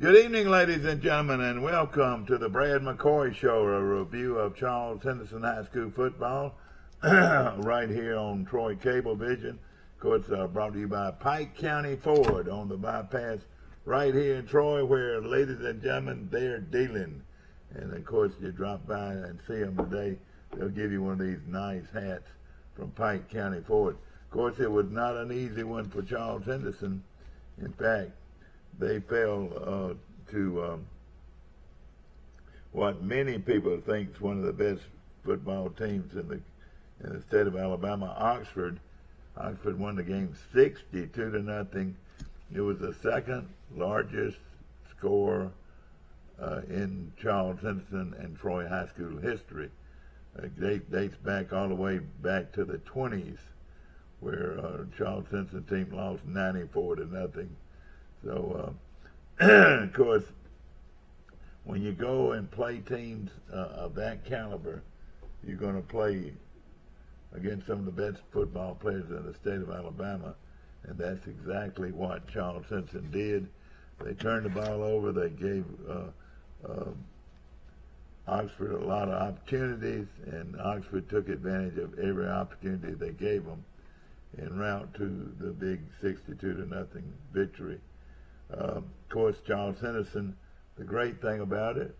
Good evening, ladies and gentlemen, and welcome to the Brad McCoy Show, a review of Charles Henderson High School football right here on Troy Cablevision. Of course, brought to you by Pike County Ford on the bypass right here in Troy, where, ladies and gentlemen, they're dealing. And, of course, you drop by and see them today, they'll give you one of these nice hats from Pike County Ford. Of course, it was not an easy one for Charles Henderson. In fact, they fell to what many people think is one of the best football teams in the state of Alabama, Oxford. Oxford won the game 62-0. It was the second largest score in Charles Henderson and Troy High School history. It dates back all the way back to the 20s, where Charles Henderson team lost 94-0. So, of course, when you go and play teams of that caliber, you're going to play against some of the best football players in the state of Alabama, and that's exactly what Charles Henderson did. They turned the ball over. They gave Oxford a lot of opportunities, and Oxford took advantage of every opportunity they gave them en route to the big 62-0 victory. Of course, Charles Henderson, the great thing about it,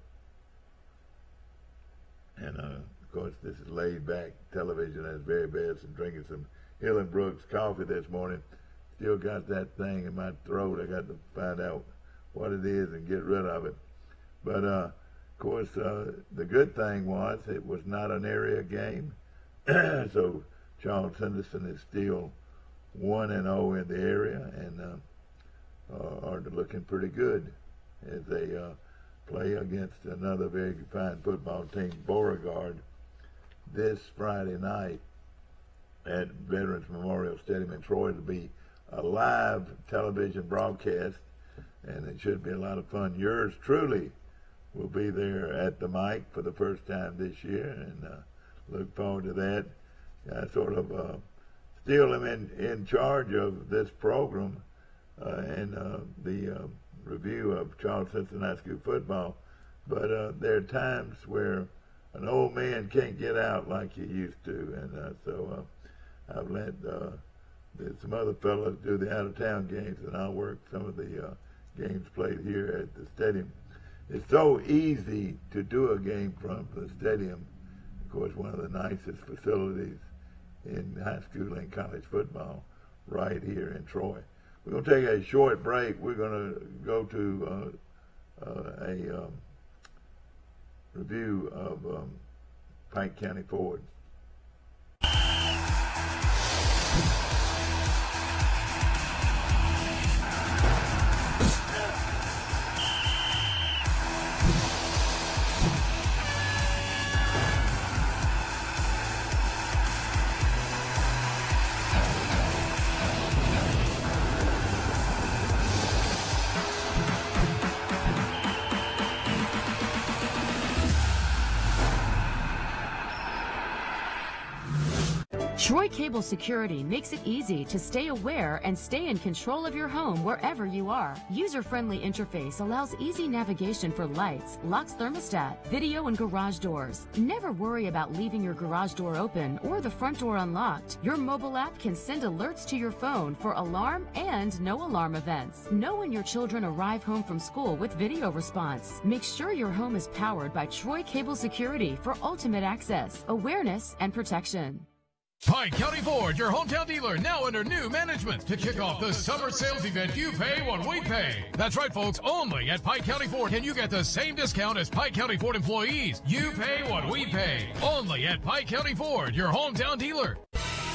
and of course this is laid back television as very best, and drinking some Hill and Brooks coffee this morning. Still got that thing in my throat. I got to find out what it is and get rid of it. But of course, the good thing was it was not an area game. So Charles Henderson is still 1-0 in the area, and are looking pretty good as they play against another very fine football team, Beauregard, this Friday night at Veterans Memorial Stadium in Troy. It'll be a live television broadcast, and it should be a lot of fun. Yours truly will be there at the mic for the first time this year, and look forward to that. I sort of still am in charge of this program and the review of Charles Henderson High School football, but there are times where an old man can't get out like he used to, and so I've let some other fellows do the out-of-town games, and I'll work some of the games played here at the stadium. It's so easy to do a game from the stadium. Of course, one of the nicest facilities in high school and college football right here in Troy. We're going to take a short break. We're going to go to a review of Pike County Ford. Troy Cable Security makes it easy to stay aware and stay in control of your home wherever you are. User-friendly interface allows easy navigation for lights, locks thermostat, video, and garage doors. Never worry about leaving your garage door open or the front door unlocked. Your mobile app can send alerts to your phone for alarm and no alarm events. Know when your children arrive home from school with video response. Make sure your home is powered by Troy Cable Security for ultimate access, awareness, and protection. Pike County Ford, your hometown dealer, now under new management. To kick off the summer sales event, you pay what we pay. That's right, folks. Only at Pike County Ford can you get the same discount as Pike County Ford employees. You pay what we pay. Only at Pike County Ford, your hometown dealer.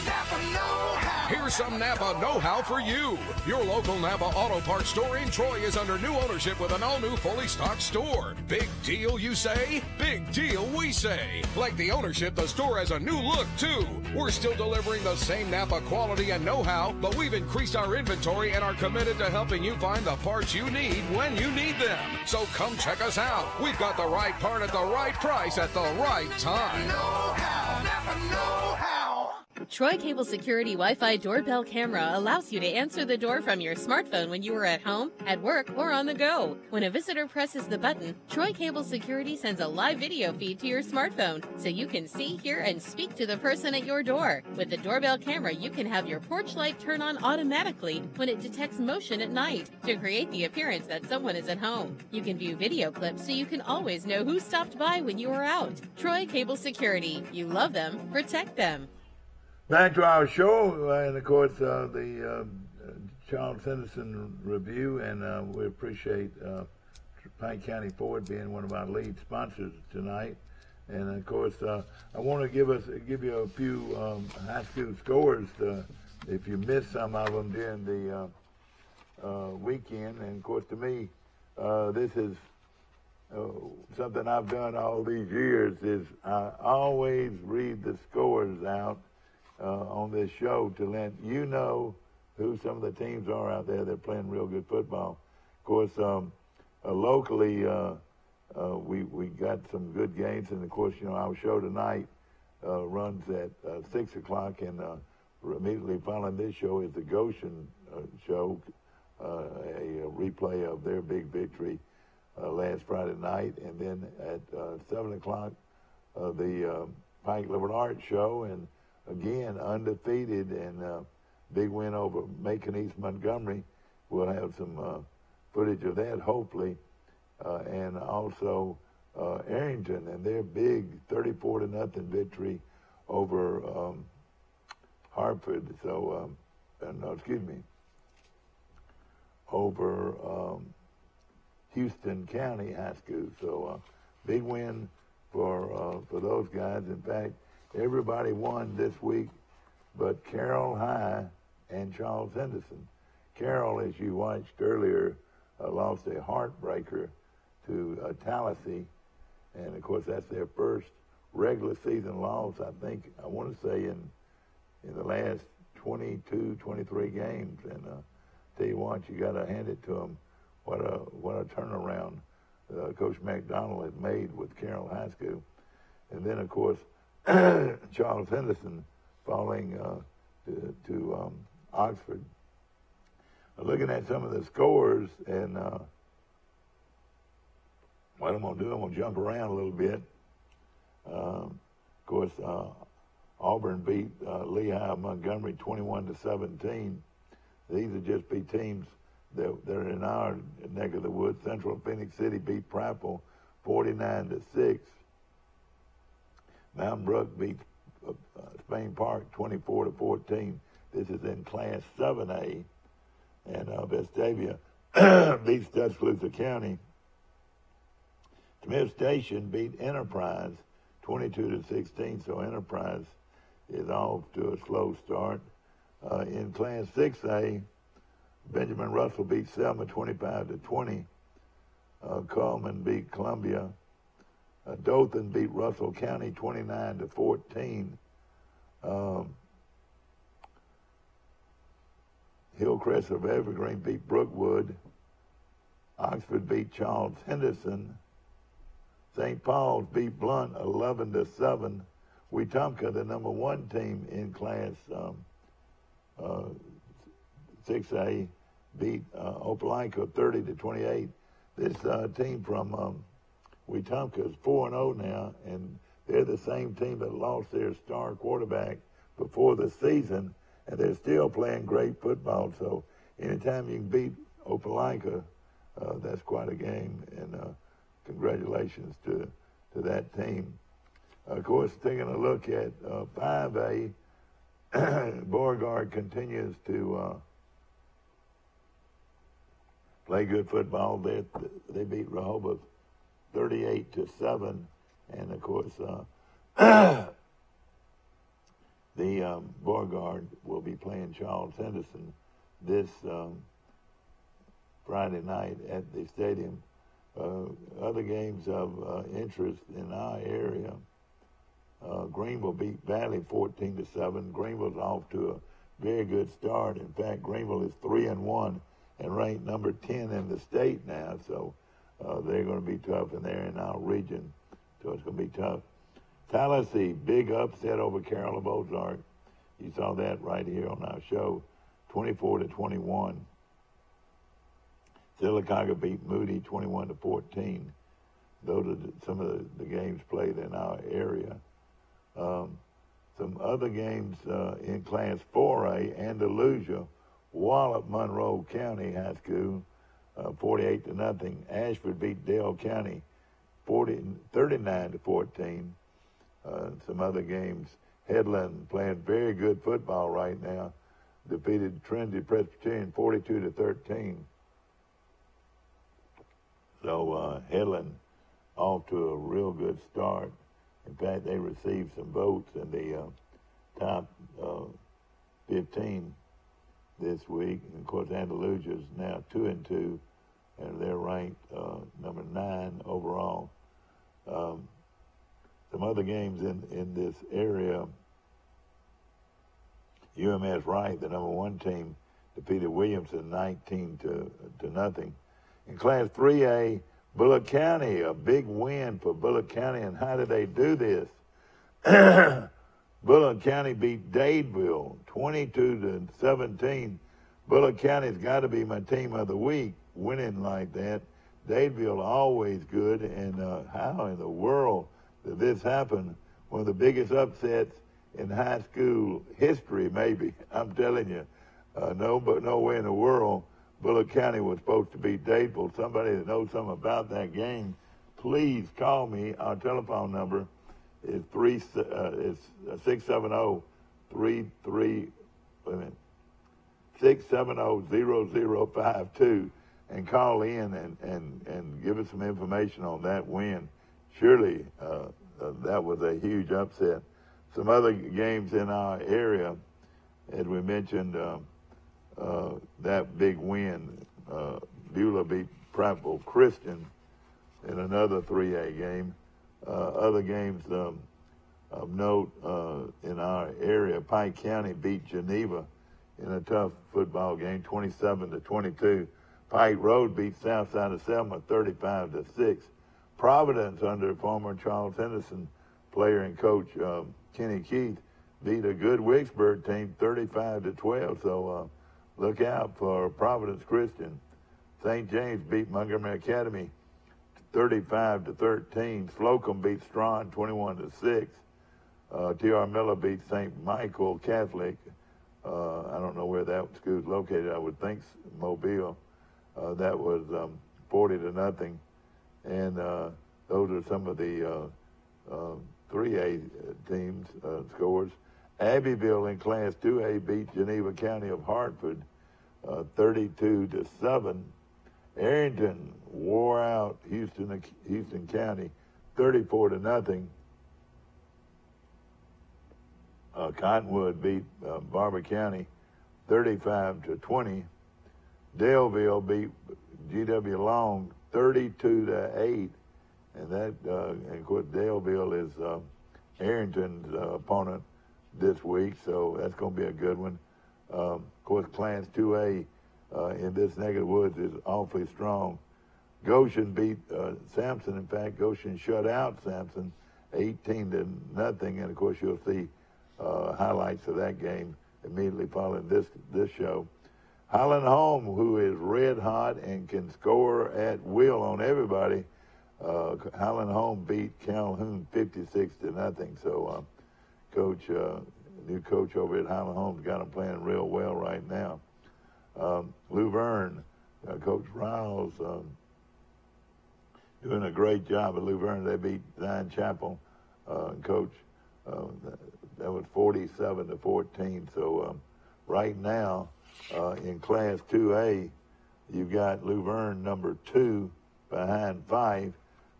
Napa know-how. Here's some Napa know-how for you. Your local Napa Auto Parts store in Troy is under new ownership with an all-new fully stocked store. Big deal, you say? Big deal, we say. Like the ownership, the store has a new look, too. We're still delivering the same Napa quality and know-how, but we've increased our inventory and are committed to helping you find the parts you need when you need them. So come check us out. We've got the right part at the right price at the right time. Know-how. Napa know-how. Troy Cable Security Wi-Fi doorbell camera allows you to answer the door from your smartphone when you are at home, at work, or on the go. When a visitor presses the button, Troy Cable Security sends a live video feed to your smartphone so you can see, hear, and speak to the person at your door. With the doorbell camera, you can have your porch light turn on automatically when it detects motion at night to create the appearance that someone is at home. You can view video clips so you can always know who stopped by when you are out. Troy Cable Security. You love them, protect them. Back to our show, and of course the Charles Henderson review, and we appreciate Pike County Ford being one of our lead sponsors tonight. And of course, I want to give you a few high school scores if you missed some of them during the weekend. And of course, to me, this is something I've done all these years. Is I always read the scores out on this show to let you know who some of the teams are out there that are playing real good football. Of course, locally, we got some good games, and of course, our show tonight runs at 6 o'clock, and immediately following this show is the Goshen show, a replay of their big victory last Friday night, and then at 7 o'clock, the Pike Liberal Arts show, and again, undefeated, and big win over Macon East Montgomery. We'll have some footage of that, hopefully. And also Arrington and their big 34-0 victory over Hartford. So, over Houston County High School. So, big win for those guys. In fact, everybody won this week but Carroll High and Charles Henderson. Carroll, as you watched earlier, lost a heartbreaker to Tallahassee, and of course that's their first regular season loss, I want to say in the last 22, 23 games. And tell you what, you got to hand it to them. What a turnaround Coach McDonald had made with Carroll High School. And then, of course, Charles Henderson falling to Oxford. Looking at some of the scores, and what I'm going to do, I'm going to jump around a little bit. Of course, Auburn beat Lehigh Montgomery 21-17. These would just be teams that are in our neck of the woods. Central Phoenix City beat Prattville 49-6. Mountain Brook beat Spain Park 24-14. This is in Class 7A. And Vestavia beats Tuscaloosa County. Smith Station beat Enterprise 22-16. So Enterprise is off to a slow start. In Class 6A, Benjamin Russell beat Selma 25-20. Coleman beat Columbia. Dothan beat Russell County 29-14. Hillcrest of Evergreen beat Brookwood. Oxford beat Charles Henderson. St. Paul's beat Blunt 11-7. Wetumpka, the number one team in Class 6A, beat Opelika 30-28. This team from Wetumpka is 4-0 now, and they're the same team that lost their star quarterback before the season, and they're still playing great football. So anytime you can beat Opelika, that's quite a game, and congratulations to that team. Of course, taking a look at 5A, Beauregard continues to play good football. They beat Rehoboth 38-7, and of course, the Beauregard will be playing Charles Henderson this Friday night at the stadium. Other games of interest in our area, Greenville beat Valley 14-7. Greenville's off to a very good start. In fact, Greenville is 3-1 and ranked number 10 in the state now. So they're going to be tough, and they're in our region, so it's going to be tough. Tallahassee, big upset over Carroll of Ozark, You saw that right here on our show, 24-21. Sylacauga beat Moody 21-14. Those are some of the games played in our area. Some other games in Class 4A, Andalusia walloped Monroe County High School 48-0. Ashford beat Dale County 39-14. Some other games, Headland playing very good football right now, defeated Trinity Presbyterian 42-13. So Headland off to a real good start. In fact, they received some votes in the top 15 this week. And of course, Andalusia is now 2-2, and they're ranked number 9 overall. Some other games in this area. UMS Wright, the number 1 team, defeated Williamson 19-0. In Class 3A, Bullock County, a big win for Bullock County. And how did they do this? Bullock County beat Dadeville 22-17. Bullock County's got to be my team of the week, winning like that. Dadeville always good, and how in the world did this happen? One of the biggest upsets in high school history, maybe. I'm telling you, no way in the world Bullock County was supposed to beat Dadeville. Somebody that knows something about that game, please call me. Our telephone number is 670-0052, and call in and give us some information on that win. Surely that was a huge upset. Some other games in our area, as we mentioned, that big win. Beulah beat Prattville Christian in another 3A game. Other games of note in our area, Pike County beat Geneva in a tough football game, 27-22. Pike Road beat Southside of Selma 35-6. Providence, under former Charles Henderson player and coach Kenny Keith, beat a good Wicksburg team 35-12. So look out for Providence Christian. St. James beat Montgomery Academy 35-13. Slocum beat Strawn 21-6. T.R. Miller beat St. Michael Catholic. I don't know where that school's located. I would think Mobile. That was 40-0. And those are some of the 3A teams scores. Abbeville in Class 2A beat Geneva County of Hartford 32-7. Arrington wore out Houston County 34-0. Cottonwood beat Barber County 35-20. Daleville beat GW Long 32-8. And that, and of course, Daleville is Arrington's opponent this week, so that's going to be a good one. Of course, Class 2A in this neck of the woods is awfully strong. Goshen beat Sampson. In fact, Goshen shut out Sampson 18-0, and of course, you'll see highlights of that game immediately following this show. Highland Home, who is red hot and can score at will on everybody, Highland Home beat Calhoun 56-0. So, new coach over at Highland Home's got them playing real well right now. Luverne, Coach Riles doing a great job at Luverne. They beat Zion Chapel. Coach, that was 47-14. So right now in Class 2A, you've got Luverne number 2 behind 5.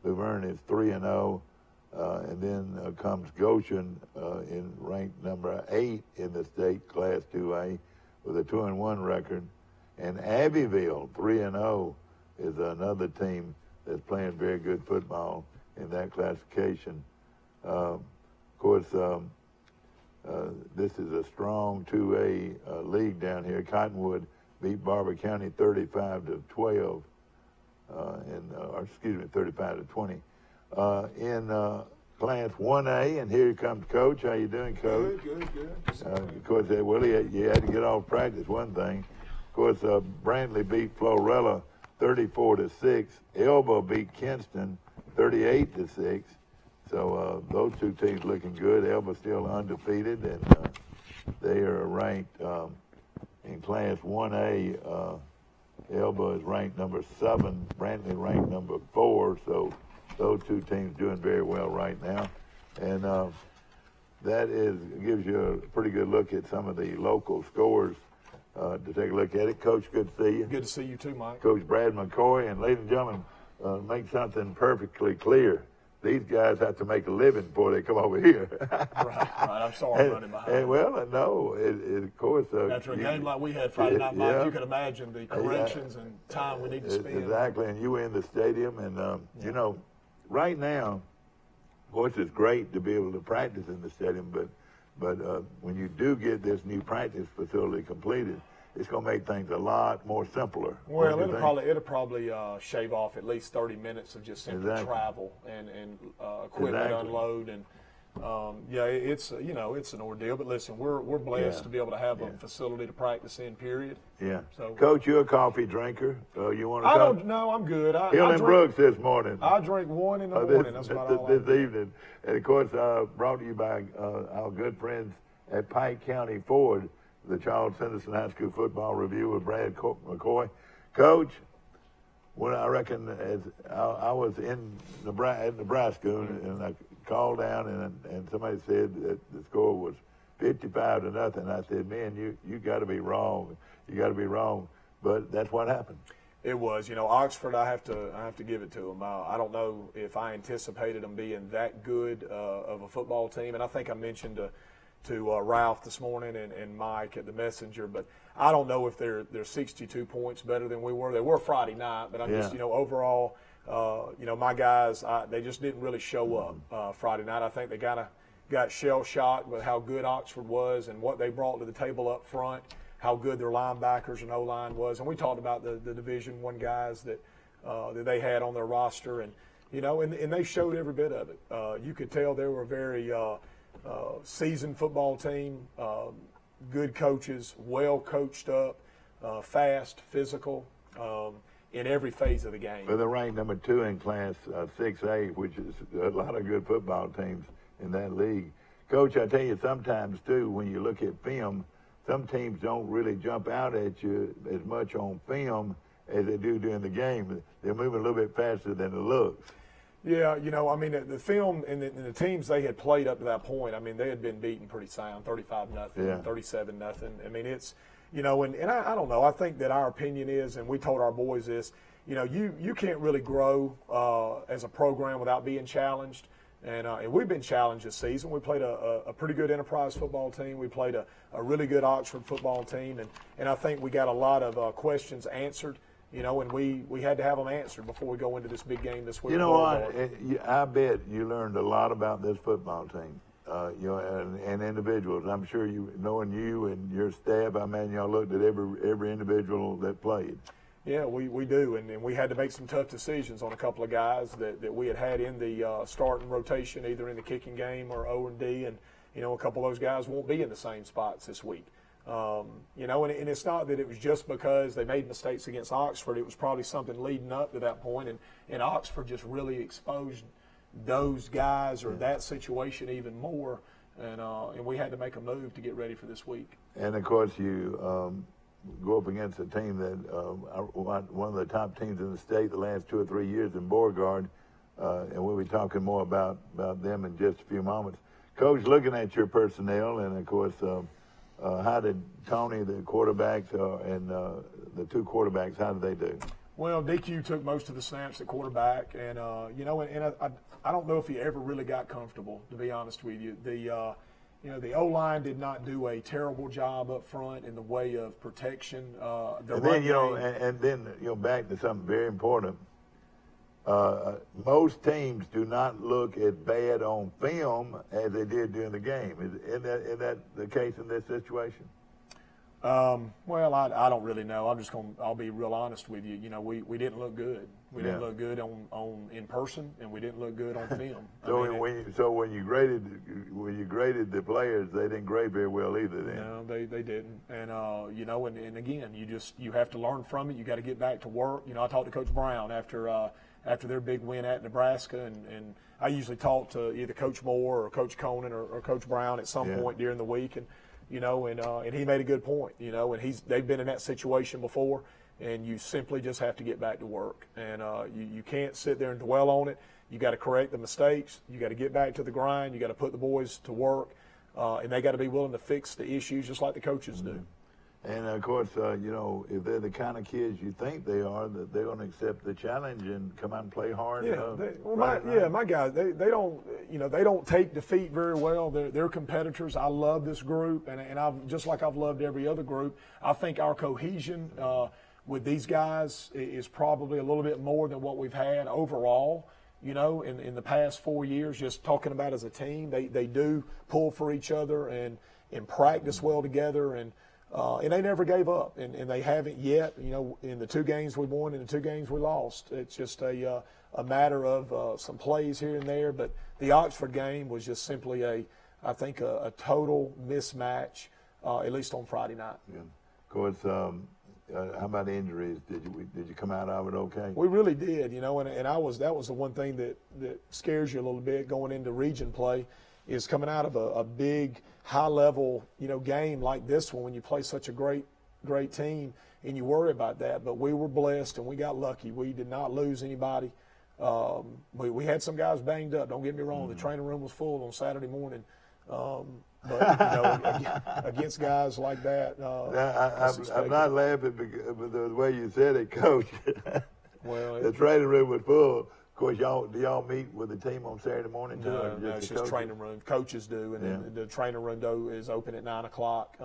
Luverne is 3-0. And then comes Goshen in ranked number 8 in the state Class 2A with a 2-1 record. And Abbeville, 3-0, is another team that's playing very good football in that classification. Of course, this is a strong 2A league down here. Cottonwood beat Barber County 35-12, 35-20. In Class 1A, and here comes Coach. How you doing, Coach? Good. Of course, Willie, you had to get off practice, one thing. Of course, Brantley beat Florella 34-6. Elba beat Kinston 38-6. So those two teams looking good. Elba's still undefeated, and they are ranked in Class 1A. Elba is ranked number 7. Brantley ranked number 4. So those two teams doing very well right now, and that gives you a pretty good look at some of the local scores. To take a look at it, Coach, good to see you. Good to see you too, Mike. Coach Brad McCoy, and ladies and gentlemen, make something perfectly clear. These guys have to make a living before they come over here. right. I'm sorry I'm running behind. No, of course. After a game like we had Friday night, Mike, you can imagine the corrections and time we need to spend. Exactly, and you were in the stadium, and you know, right now, of course, it's great to be able to practice in the stadium, but when you do get this new practice facility completed, it's going to make things a lot more simpler. Well, it'll probably shave off at least 30 minutes of just simple travel and equipment unload, and it's it's an ordeal. But listen, we're blessed to be able to have a facility to practice in. Period. Yeah. So, Coach, you're a coffee drinker. You want to? I don't know. I'm good. Hill and Brooks this morning. I drink one in the morning. That's about all. This evening, and of course, brought to you by our good friends at Pike County Ford. The Charles Henderson High School Football Review with Brad McCoy. Coach, when I reckon I was in Nebraska and I called down and somebody said that the score was 55-0. I said, man, you got to be wrong. You got to be wrong. But that's what happened. It was. Oxford, I have to give it to them. I don't know if I anticipated them being that good of a football team. And I think I mentioned to Ralph this morning and Mike at the Messenger, but I don't know if they're 62 points better than we were. They were Friday night, but I'm just, overall, my guys, they just didn't really show up Friday night. I think they kind of got shell-shocked with how good Oxford was and what they brought to the table up front, how good their linebackers and O-line was. And we talked about the Division I guys that they had on their roster, and they showed every bit of it. You could tell they were very seasoned football team, good coaches, well coached up, fast, physical, in every phase of the game. Well, they're ranked number 2 in Class 6A, which is a lot of good football teams in that league. Coach, I tell you, sometimes too, when you look at film, some teams don't really jump out at you as much on film as they do during the game. They're moving a little bit faster than it looks. Yeah, the film and the teams they had played up to that point, they had been beaten pretty sound, 35-0, 37-0. It's, and I don't know. I think that our opinion is, and we told our boys this, you can't really grow as a program without being challenged. And we've been challenged this season. We played a pretty good Enterprise football team. We played a really good Oxford football team. And I think we got a lot of questions answered. And we had to have them answered before we go into this big game this week. You know what? I bet you learned a lot about this football team, and individuals. I'm sure knowing you and your staff, y'all looked at every individual that played. Yeah, we do, and we had to make some tough decisions on a couple of guys that we had in the starting rotation, either in the kicking game or O&D, and a couple of those guys won't be in the same spots this week. And it's not that it was just because they made mistakes against Oxford. It was probably something leading up to that point, and Oxford just really exposed those guys or that situation even more, and we had to make a move to get ready for this week. And, of course, you go up against a team that one of the top teams in the state the last 2 or 3 years in Beauregard, and we'll be talking more about them in just a few moments. Coach, looking at your personnel, and, of course, how did Tony, the quarterbacks, and the 2 quarterbacks, how did they do? Well, DQ took most of the snaps at quarterback, and I don't know if he ever really got comfortable, to be honest with you. The O-line did not do a terrible job up front in the way of protection. And then back to something very important. Most teams do not look as bad on film as they did during the game. Is that the case in this situation? Well, I don't really know. I'll be real honest with you. You know, we didn't look good. We didn't look good on in person, and we didn't look good on film. So when you graded the players, they didn't grade very well either. Then no, they didn't. And you know, and again, you have to learn from it. You got to get back to work. You know, I talked to Coach Brown after their big win at Nebraska, and I usually talk to either Coach Moore or Coach Conan or Coach Brown at some point during the week, and you know, and he made a good point. You know, and they've been in that situation before. And you simply just have to get back to work. And you can't sit there and dwell on it. You got to correct the mistakes. You got to get back to the grind. You got to put the boys to work. And they got to be willing to fix the issues just like the coaches do. And, of course, you know, if they're the kind of kids you think they are, that they're going to accept the challenge and come out and play hard. My guys, they don't, you know, they don't take defeat very well. They're competitors. I love this group. And I've just like I've loved every other group, I think our cohesion with these guys is probably a little bit more than what we've had overall, you know, in the past 4 years, just talking about as a team. They do pull for each other and practice well together, and they never gave up, and they haven't yet, you know, in the 2 games we won and the 2 games we lost. It's just a matter of some plays here and there, but the Oxford game was just simply I think a total mismatch, at least on Friday night. Yeah. Of course, how about injuries? Did you come out of it okay? We really did, you know, and that was the one thing that scares you a little bit going into region play, is coming out of a big high level, you know, game like this one when you play such a great team and you worry about that. But we were blessed and we got lucky. We did not lose anybody. We had some guys banged up. Don't get me wrong. The training room was full on Saturday morning. But, you know, against guys like that, I'm not laughing because the way you said it, Coach. Well, the training room was full. Of course, do y'all meet with the team on Saturday morning too? No, it's just training room. Coaches do, and then the training room is open at 9 o'clock.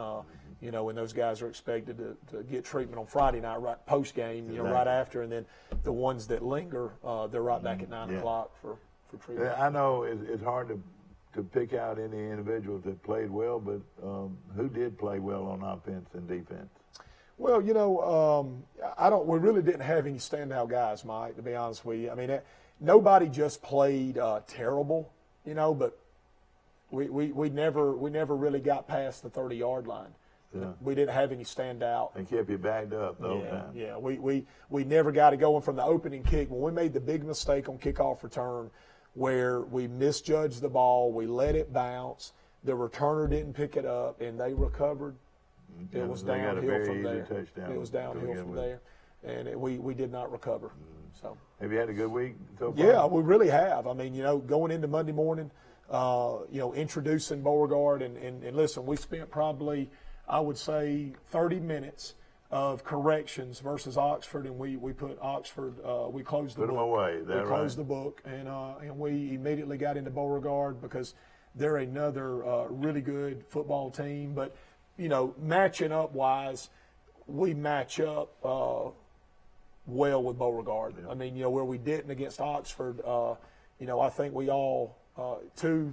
You know, and those guys are expected to get treatment on Friday night, right post game, you know, right after, and then the ones that linger, they're right back at 9 o'clock for treatment. I know it's hard to pick out any individuals that played well, but who did play well on offense and defense? Well, you know, we really didn't have any standout guys, Mike, to be honest with you. I mean, nobody just played terrible, you know, but we never really got past the 30-yard line. Yeah. We didn't have any standout. They kept you backed up the whole time. Yeah, we never got it going from the opening kick. When we made the big mistake on kickoff return, where we misjudged the ball, we let it bounce, the returner didn't pick it up, and they recovered. It was downhill from there. It was downhill from there, and we did not recover. So, have you had a good week so far? Yeah, we really have. I mean, you know, going into Monday morning, you know, introducing Beauregard, and listen, we spent probably, I would say, 30 minutes of corrections versus Oxford, and we put Oxford, we closed the book. Put them away. We closed the book, and we immediately got into Beauregard because they're another really good football team. But, you know, matching up wise, we match up well with Beauregard. Yeah. I mean, you know, where we didn't against Oxford, you know, I think we all 2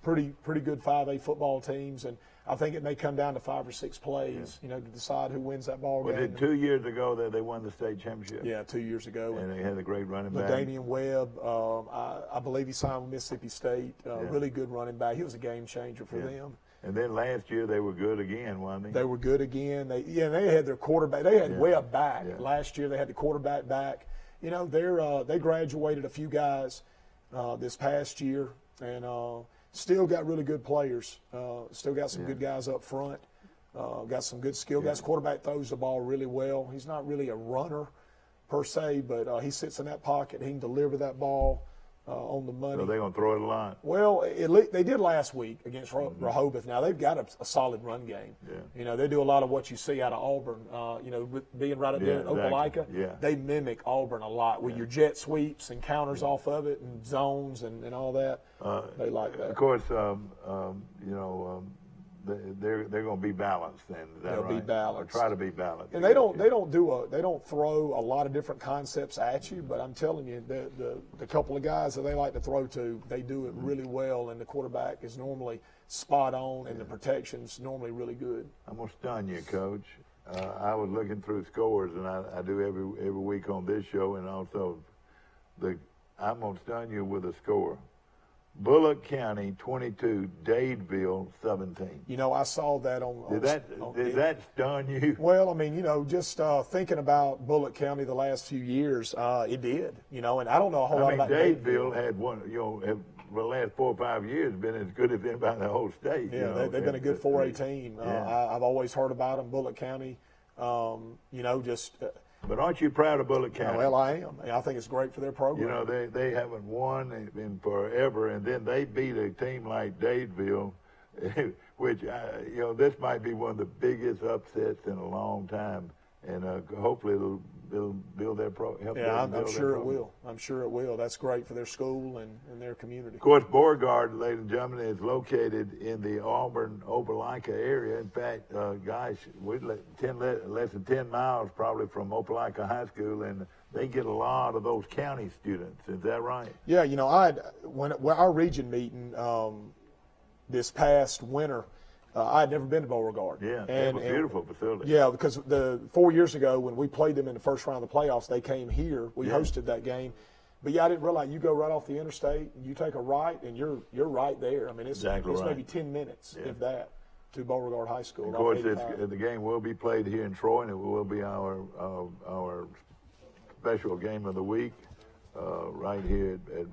pretty good 5A football teams, and I think it may come down to 5 or 6 plays, you know, to decide who wins that ball game. Was it 2 years ago that they won the state championship? Yeah, 2 years ago. And they had a great running back. LaDamian Webb, I believe he signed with Mississippi State. Really good running back. He was a game changer for them. And then last year they were good again, weren't they? They were good again. They had their quarterback. They had Webb back. Yeah. Last year they had the quarterback back. You know, they graduated a few guys this past year, and still got really good players. Still got some good guys up front. Got some good skill guys. Quarterback throws the ball really well. He's not really a runner per se, but he sits in that pocket. He can deliver that ball on the money. So they're going to throw it a lot? Well, they did last week against Rehoboth. Now, they've got a solid run game. Yeah. You know, they do a lot of what you see out of Auburn. You know, being right up there in Opelika, they mimic Auburn a lot with your jet sweeps and counters off of it and zones and all that. They like that. Of course, you know, they're going to be balanced. Then is that They'll right? be balanced. Or try to be balanced. And they don't throw a lot of different concepts at you, but I'm telling you, the couple of guys that they like to throw to, they do it really well, and the quarterback is normally spot on, and the protection's normally really good. I'm gonna stun you, Coach. I was looking through scores, and I do every week on this show, and also I'm gonna stun you with a score. Bullock County 22, Dadeville 17. You know, I saw that on. Did that stun you? Well, I mean, you know, just thinking about Bullock County the last few years, it did. You know, and I don't know a whole lot about Dadeville. Had one, you know, for the last 4 or 5 years been as good as anybody in the whole state. Yeah, you know? they've been a good 4A team. Yeah. I've always heard about them, Bullock County. You know, just. But aren't you proud of Bullock County? Well, I am. I think it's great for their program. You know, they haven't won in forever, and then they beat a team like Dadeville, which, you know, this might be one of the biggest upsets in a long time, and hopefully it'll build their help. Yeah, I'm sure it will. I'm sure it will. That's great for their school and their community. Of course, Beauregard, ladies and gentlemen, is located in the Auburn-Opelika area. In fact, guys, we're less than 10 miles probably from Opelika High School, and they get a lot of those county students. Is that right? Yeah, you know, when our region meeting this past winter, I had never been to Beauregard. Yeah, it was a beautiful facility. Yeah, because 4 years ago when we played them in the first round of the playoffs, they came here. We hosted that game. But, yeah, I didn't realize you go right off the interstate, you take a right, and you're right there. I mean, it's maybe 10 minutes, if that, to Beauregard High School. Of course, the game will be played here in Troy, and it will be our special game of the week right here at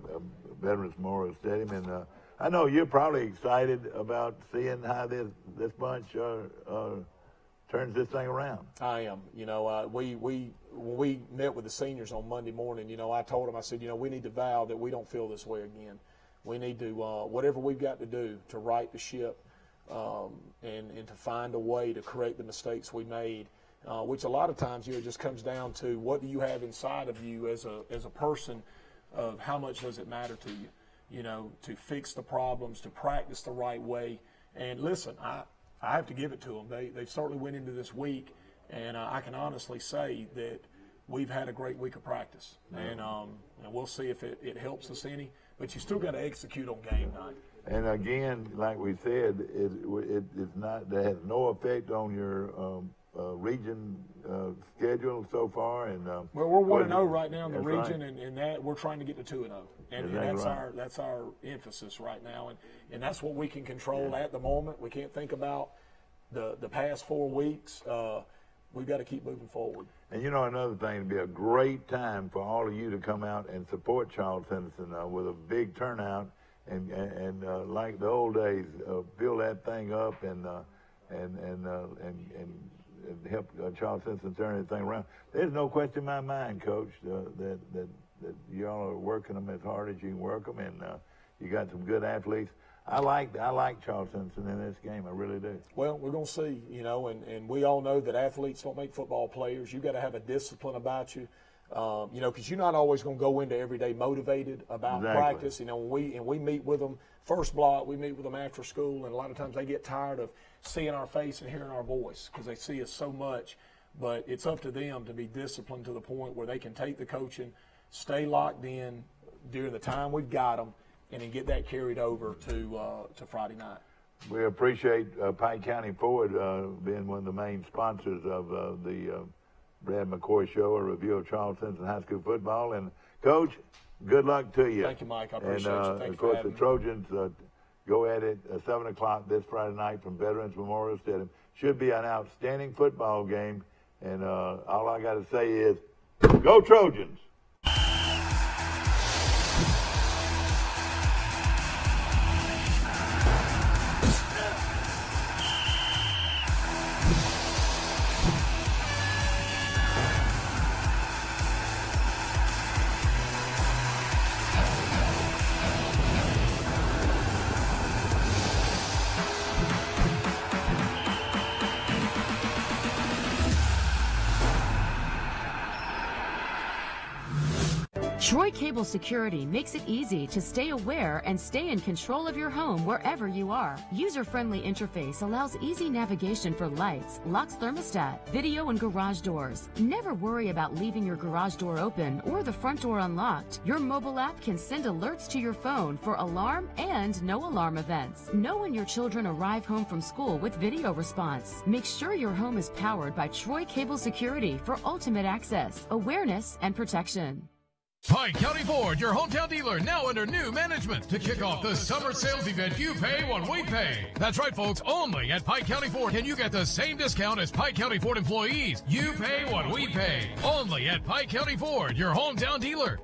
Veterans Memorial Stadium. And I know you're probably excited about seeing how this bunch turns this thing around. I am. You know, when we met with the seniors on Monday morning, you know, I told them, I said, you know, we need to vow that we don't feel this way again. We need to, whatever we've got to do to right the ship and to find a way to correct the mistakes we made, which a lot of times, you know, it just comes down to what do you have inside of you as a person, of how much does it matter to you. You know, to fix the problems, to practice the right way. And listen, I have to give it to them. They certainly went into this week, and I can honestly say that we've had a great week of practice. And we'll see if it helps us any. But you still got to execute on game night. And again, like we said, it's not, that has no effect on your region schedule so far. And well, we're 1-0 right now in the region, right. and that we're trying to get to 2-0, and that's our emphasis right now, and that's what we can control at the moment. We can't think about the past 4 weeks. We've got to keep moving forward. And you know, another thing, it'd be a great time for all of you to come out and support Charles Henderson with a big turnout, and like the old days, fill that thing up and help Charles Henderson turn everything around. There's no question in my mind, Coach, that y'all are working them as hard as you can work them, and you got some good athletes. I like Charles Henderson in this game. I really do. Well, we're going to see, you know, and we all know that athletes don't make football players. You've got to have a discipline about you, you know, because you're not always going to go into every day motivated about practice. You know, when we meet with them first block, we meet with them after school, and a lot of times they get tired of seeing our face and hearing our voice because they see us so much. But it's up to them to be disciplined to the point where they can take the coaching, stay locked in during the time we've got them, and then get that carried over to Friday night. We appreciate Pike County Ford being one of the main sponsors of the Brad McCoy Show, a review of Charles Henderson High School football. And, Coach, good luck to you. Thank you, Mike. I appreciate you. And, of course, the Trojans go at it at 7 o'clock this Friday night from Veterans Memorial Stadium. Should be an outstanding football game. And all I got to say is, go Trojans! Troy Cable Security makes it easy to stay aware and stay in control of your home wherever you are. User-friendly interface allows easy navigation for lights, locks thermostat, video and garage doors. Never worry about leaving your garage door open or the front door unlocked. Your mobile app can send alerts to your phone for alarm and no alarm events. Know when your children arrive home from school with video response. Make sure your home is powered by Troy Cable Security for ultimate access, awareness, and protection. Pike County Ford, your hometown dealer, now under new management. To kick off the summer sales event, you pay what we pay. That's right, folks, only at Pike County Ford can you get the same discount as Pike County Ford employees. You pay what we pay. Only at Pike County Ford, your hometown dealer.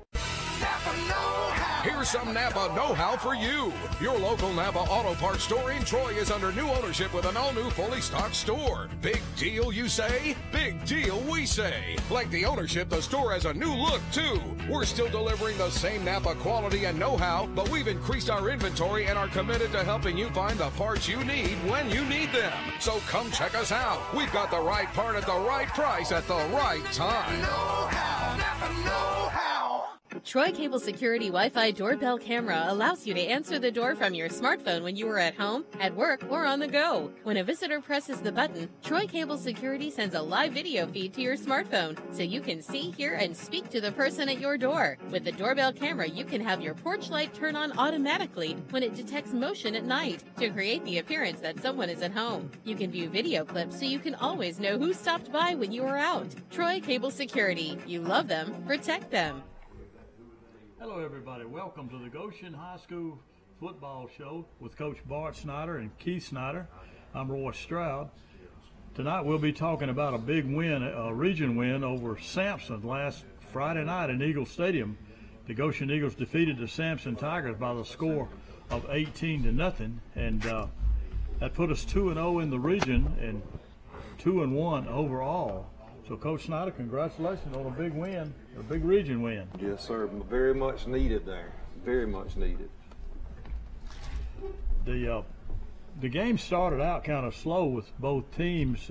Napa know-how. Here's some Napa know-how for you. Your local Napa Auto Parts store in Troy is under new ownership with an all-new fully stocked store. Big deal, you say? Big deal, we say. Like the ownership, the store has a new look, too. We're still delivering the same Napa quality and know-how, but we've increased our inventory and are committed to helping you find the parts you need when you need them. So come check us out. We've got the right part at the right price at the right time. Know-how. Napa know-how. Troy Cable Security Wi-Fi doorbell camera allows you to answer the door from your smartphone when you are at home, at work, or on the go. When a visitor presses the button, Troy Cable Security sends a live video feed to your smartphone so you can see, hear, and speak to the person at your door. With the doorbell camera, you can have your porch light turn on automatically when it detects motion at night to create the appearance that someone is at home. You can view video clips so you can always know who stopped by when you are out. Troy Cable Security. You love them, protect them. Hello everybody, welcome to the Goshen High School Football Show with Coach Bart Snyder and Keith Snyder. I'm Roy Stroud. Tonight we'll be talking about a big win, a region win over Sampson last Friday night in Eagle Stadium. The Goshen Eagles defeated the Sampson Tigers by the score of 18-0, and that put us 2-0 in the region and 2-1 overall. So, Coach Snyder, congratulations on a big win, a big region win. Yes, sir. Very much needed there. Very much needed. The game started out kind of slow with both teams.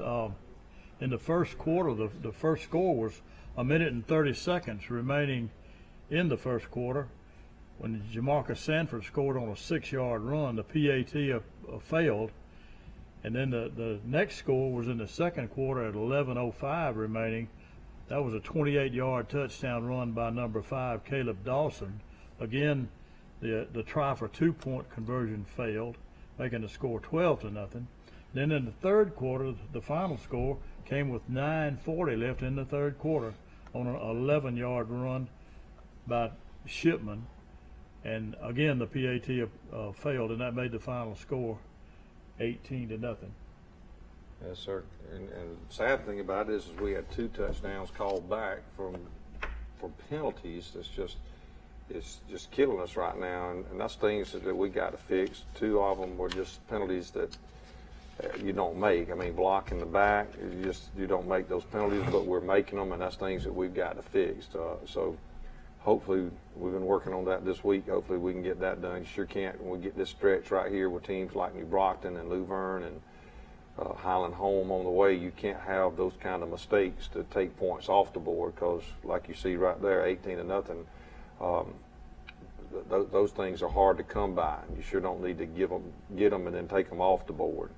In the first quarter, the first score was 1 minute and 30 seconds remaining in the first quarter when Jamarcus Sanford scored on a 6-yard run. The PAT failed. And then the next score was in the second quarter at 11:05 remaining. That was a 28-yard touchdown run by number 5, Caleb Dawson. Again, the try for 2-point conversion failed, making the score 12-0. Then in the third quarter, the final score came with 9:40 left in the third quarter on an 11-yard run by Shipman. And again, the PAT failed, and that made the final score 18-0. Yes, sir. And the sad thing about it is we had 2 touchdowns called back for penalties. It's just killing us right now, and that's things that we got to fix. 2 of them were just penalties that you don't make. I mean, blocking the back, you don't make those penalties, but we're making them, and that's things that we've got to fix. So hopefully, we've been working on that this week. Hopefully we can get that done. You sure can't when we get this stretch right here with teams like New Brockton and Luverne and Highland Home on the way. You can't have those kind of mistakes to take points off the board because, like you see right there, 18-0. Those things are hard to come by. You sure don't need to get them and then take them off the board.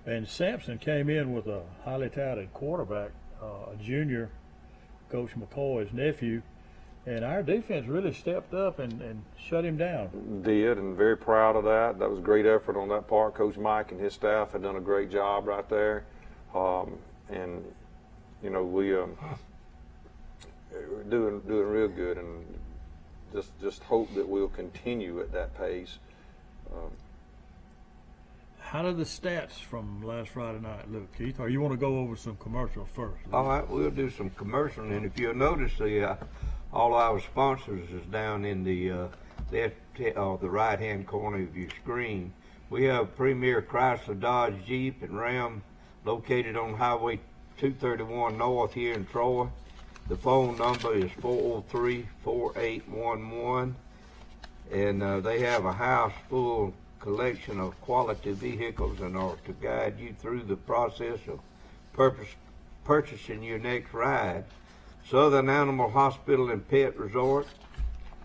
And Sampson came in with a highly touted quarterback, a junior, Coach McCoy's nephew. And our defense really stepped up and shut him down. Did, and very proud of that. That was a great effort on that part. Coach Mike and his staff had done a great job right there. And, you know, we're doing real good, and just hope that we'll continue at that pace. How did the stats from last Friday night look, Keith? Or you want to go over some commercials first? All right, we'll do some commercial, and if you'll notice, all our sponsors is down in the right-hand corner of your screen. We have Premier Chrysler, Dodge, Jeep, and Ram located on Highway 231 North here in Troy. The phone number is 403-4811, and they have a house full collection of quality vehicles and are to guide you through the process of purchasing your next ride. Southern Animal Hospital and Pet Resort.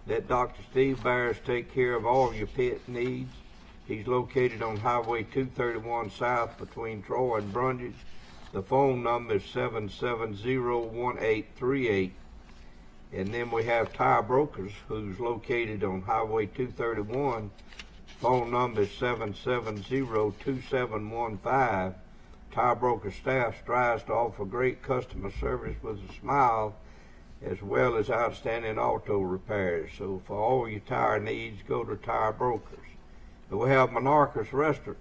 Let Dr. Steve Byers take care of all your pet needs. He's located on Highway 231 South between Troy and Brundage. The phone number is 770-1838. And then we have Tire Brokers, who's located on Highway 231. Phone number is 770-2715. Tire Broker staff strives to offer great customer service with a smile, as well as outstanding auto repairs. So for all your tire needs, go to Tire Brokers. And we have Monarchus Restaurant,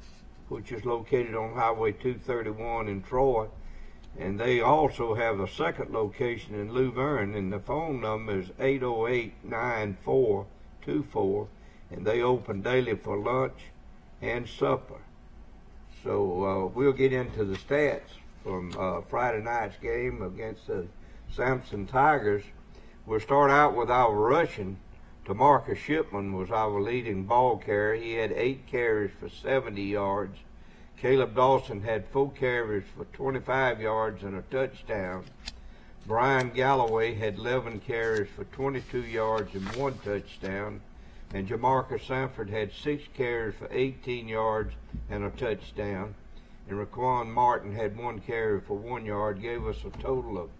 which is located on Highway 231 in Troy. And they also have a second location in Luverne, and the phone number is 808-9424, and they open daily for lunch and supper. So we'll get into the stats from Friday night's game against the Samson Tigers. We'll start out with our rushing. Tamarcus Shipman was our leading ball carrier. He had 8 carries for 70 yards. Caleb Dawson had 4 carries for 25 yards and a touchdown. Brian Galloway had 11 carries for 22 yards and 1 touchdown. And Jamarcus Sanford had 6 carries for 18 yards and a touchdown. And Raquan Martin had 1 carry for 1 yard, gave us a total of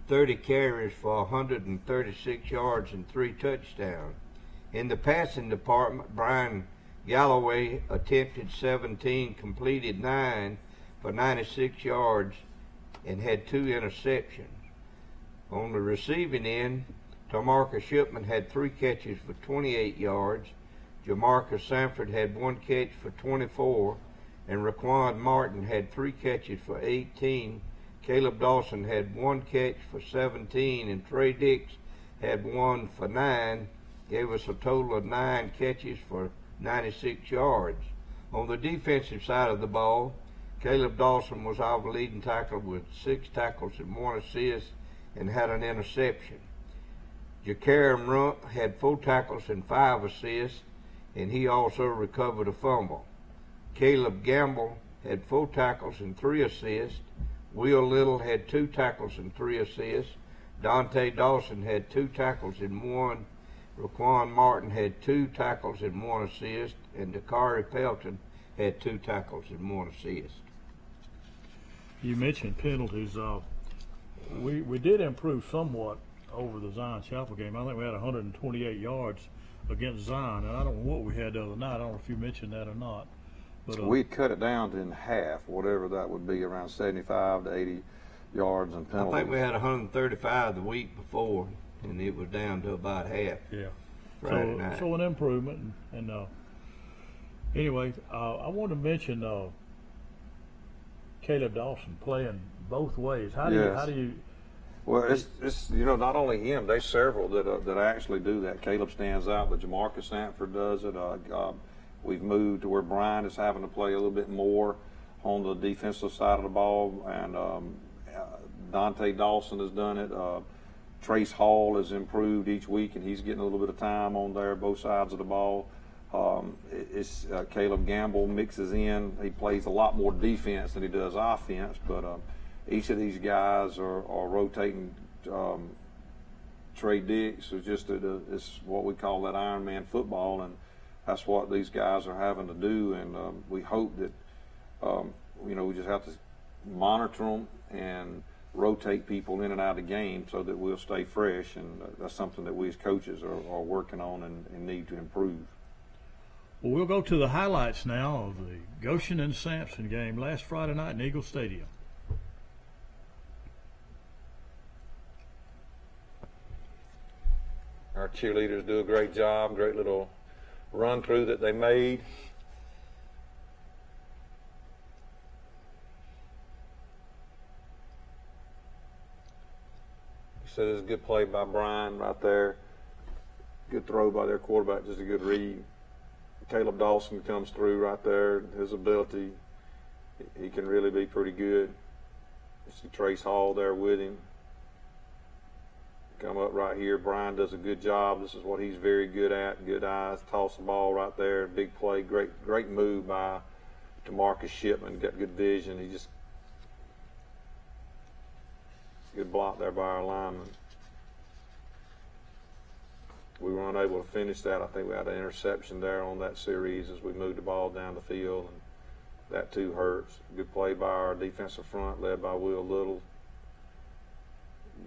30 carries for 136 yards and 3 touchdowns. In the passing department, Brian Galloway attempted 17, completed 9 for 96 yards, and had 2 interceptions. On the receiving end, Tamarcus Shipman had 3 catches for 28 yards. Jamarcus Sanford had 1 catch for 24, and Raquan Martin had 3 catches for 18. Caleb Dawson had 1 catch for 17, and Trey Dix had 1 for 9, gave us a total of 9 catches for 96 yards. On the defensive side of the ball, Caleb Dawson was our leading tackler with 6 tackles and 1 assist and had an interception. Jakaram Rump had 4 tackles and 5 assists, and he also recovered a fumble. Caleb Gamble had 4 tackles and 3 assists. Will Little had 2 tackles and 3 assists. Dante Dawson had 2 tackles and 1. Raquan Martin had 2 tackles and 1 assist, and Dakari Pelton had 2 tackles and 1 assist. You mentioned penalties. We did improve somewhat over the Zion Chapel game. I think we had 128 yards against Zion, and I don't know what we had the other night. I don't know if you mentioned that or not. But we cut it down to in half, whatever that would be, around 75 to 80 yards and penalties. I think we had 135 the week before, and it was down to about half. Yeah. Friday night. So an improvement. And anyway, I want to mention Caleb Dawson playing both ways. How do you? Well, it's not only him. There's several that actually do that. Caleb stands out, but Jamarcus Sanford does it. We've moved to where Brian is having to play a little bit more on the defensive side of the ball, and Dante Dawson has done it. Trace Hall has improved each week, and he's getting a little bit of time on there, both sides of the ball. Caleb Gamble mixes in. He plays a lot more defense than he does offense, but each of these guys are rotating. Trey Dix is just it's what we call that Iron Man football, and that's what these guys are having to do. And we hope that we just have to monitor them and rotate people in and out of the game so that we'll stay fresh, and that's something that we as coaches are working on and need to improve. Well, we'll go to the highlights now of the Goshen and Samson game last Friday night in Eagle Stadium. Our cheerleaders do a great job, great little run through that they made. So there's a good play by Brian right there. Good throw by their quarterback, just a good read. Caleb Dawson comes through right there. His ability, he can really be pretty good. You see Trace Hall there with him. Come up right here. Brian does a good job. This is what he's very good at. Good eyes. Toss the ball right there. Big play. Great move by Tamarcus Shipman. Got good vision. He just good block there by our lineman. we were unable to finish that. I think we had an interception there on that series as we moved the ball down the field, and that too hurts. Good play by our defensive front, led by Will Little.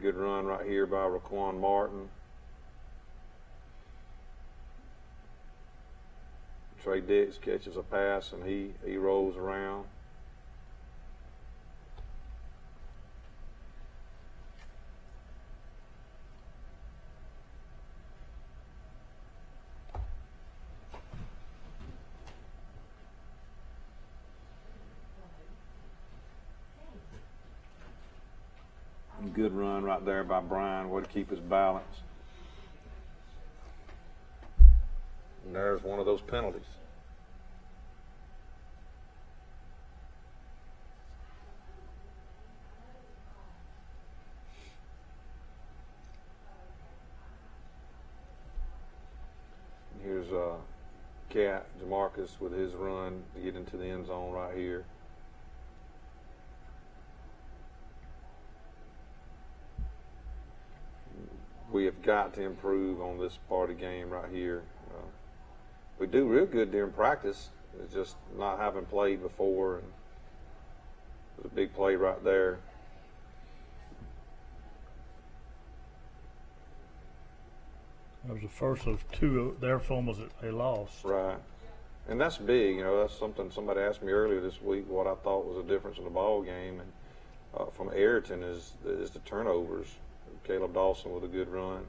Good run right here by Raquan Martin. Trey Dix catches a pass, and he rolls around. Good run right there by Brian, way to keep his balance. And there's one of those penalties. And here's Cat Jamarcus with his run to get into the end zone right here. We have got to improve on this part of the game right here. We do real good during practice. It's just not having played before. And there's a big play right there. That was the first of two. Their fumbles that they lost. Right. And that's big. You know, that's something somebody asked me earlier this week what I thought was a difference in the ball game. And from Ayrton is the turnovers. Caleb Dawson with a good run.